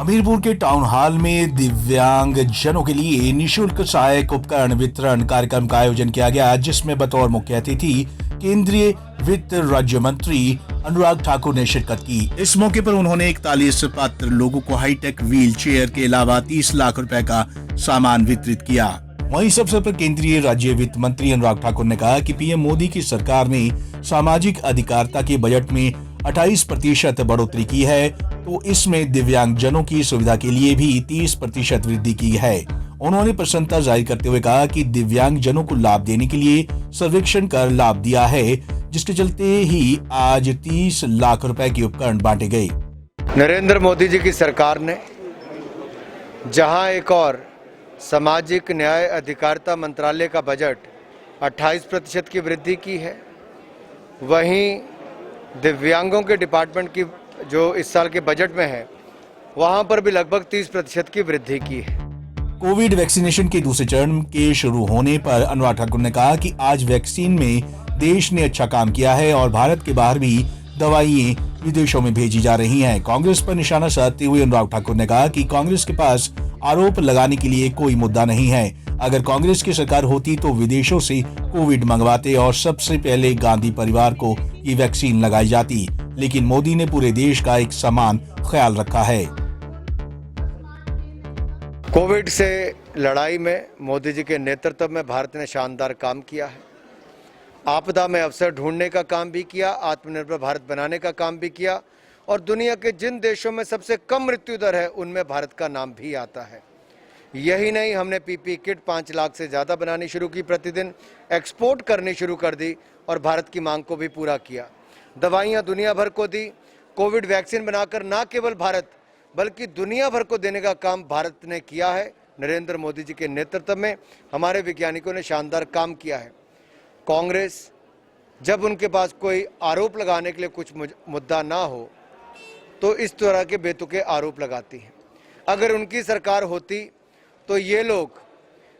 हमीरपुर के town hall में दिव्यांग जनों के लिए निशुल्क सहायक उपकरण वितरण कार्यक्रम का आयोजन किया गया, जिसमें बतौर मुख्य अतिथि केंद्रीय वित्त राज्य मंत्री अनुराग ठाकुर ने शिरकत की। इस मौके पर उन्होंने 41 पात्र लोगों को हाईटेक व्हील चेयर के अलावा 30 लाख रुपए का सामान वितरित किया। वहीं इस अवसर पर केंद्रीय राज्य वित्त मंत्री अनुराग ठाकुर ने कहा कि पीएम मोदी की सरकार ने सामाजिक अधिकारिता के बजट में 28% बढ़ोतरी की है, तो इसमें दिव्यांगजनों की सुविधा के लिए भी 30% वृद्धि की है। उन्होंने प्रसन्नता जाहिर करते हुए कहा कि दिव्यांगजनों को लाभ देने के लिए सर्वेक्षण कर लाभ दिया है, जिसके चलते ही आज 30 लाख रुपए के उपकरण बांटे गए। नरेंद्र मोदी जी की सरकार ने जहां एक और सामाजिक न्याय अधिकारिता मंत्रालय का बजट 28% की वृद्धि की है, वहीं दिव्यांगों के डिपार्टमेंट की जो इस साल के बजट में है वहां पर भी लगभग 30% की वृद्धि की है। कोविड वैक्सीनेशन के दूसरे चरण के शुरू होने पर अनुराग ठाकुर ने कहा कि आज वैक्सीन में देश ने अच्छा काम किया है और भारत के बाहर भी दवाइयां विदेशों में भेजी जा रही हैं। कांग्रेस पर निशाना साधते हुए अनुराग ठाकुर ने कहा कि कांग्रेस के पास आरोप लगाने के लिए कोई मुद्दा नहीं है। अगर कांग्रेस की सरकार होती तो विदेशों से कोविड मंगवाते और सबसे पहले गांधी परिवार को ये वैक्सीन लगाई जाती, लेकिन मोदी ने पूरे देश का एक समान ख्याल रखा है। कोविड से लड़ाई में मोदी जी के नेतृत्व में भारत ने शानदार काम किया है। आपदा में अवसर ढूंढने का काम भी किया, आत्मनिर्भर भारत बनाने का काम भी किया, और दुनिया के जिन देशों में सबसे कम मृत्यु दर है उनमें भारत का नाम भी आता है। यही नहीं, हमने पीपी किट 5 लाख से ज़्यादा बनानी शुरू की, प्रतिदिन एक्सपोर्ट करनी शुरू कर दी और भारत की मांग को भी पूरा किया। दवाइयाँ दुनिया भर को दी, कोविड वैक्सीन बनाकर ना केवल भारत बल्कि दुनिया भर को देने का काम भारत ने किया है। नरेंद्र मोदी जी के नेतृत्व में हमारे वैज्ञानिकों ने शानदार काम किया है। कांग्रेस जब उनके पास कोई आरोप लगाने के लिए कुछ मुद्दा ना हो तो इस तरह के बेतुके आरोप लगाती है। अगर उनकी सरकार होती तो ये लोग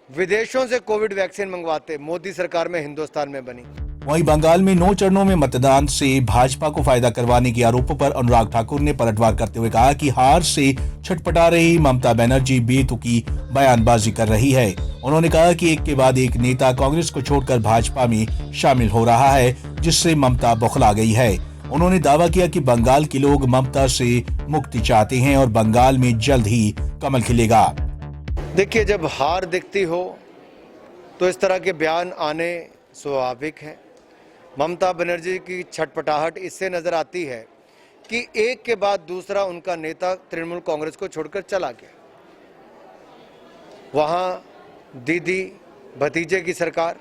विदेशों से कोविड वैक्सीन मंगवाते, मोदी सरकार में हिंदुस्तान में बनी। वहीं बंगाल में 9 चरणों में मतदान से भाजपा को फायदा करवाने के आरोपों पर अनुराग ठाकुर ने पलटवार करते हुए कहा कि हार से छटपटा रही ममता बनर्जी बेतुकी बयानबाजी कर रही है। उन्होंने कहा कि एक के बाद एक नेता कांग्रेस को छोड़कर भाजपा में शामिल हो रहा है, जिससे ममता बौखला गई है। उन्होंने दावा किया कि बंगाल के लोग ममता से मुक्ति चाहते हैं और बंगाल में जल्द ही कमल खिलेगा। देखिए, जब हार दिखती हो तो इस तरह के बयान आने स्वाभाविक है। ममता बनर्जी की छटपटाहट इससे नजर आती है कि एक के बाद दूसरा उनका नेता तृणमूल कांग्रेस को छोड़कर चला गया। वहां दीदी भतीजे की सरकार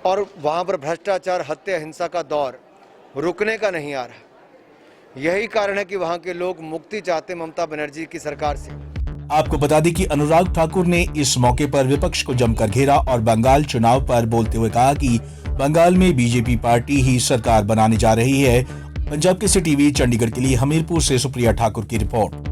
और वहां पर भ्रष्टाचार, हत्या, हिंसा का दौर रुकने का नहीं आ रहा। यही कारण है कि वहां के लोग मुक्ति चाहते ममता बनर्जी की सरकार से। आपको बता दें कि अनुराग ठाकुर ने इस मौके पर विपक्ष को जमकर घेरा और बंगाल चुनाव पर बोलते हुए कहा कि बंगाल में बीजेपी पार्टी ही सरकार बनाने जा रही है। पंजाब केसरी टीवी चंडीगढ़ के लिए हमीरपुर से सुप्रिया ठाकुर की रिपोर्ट।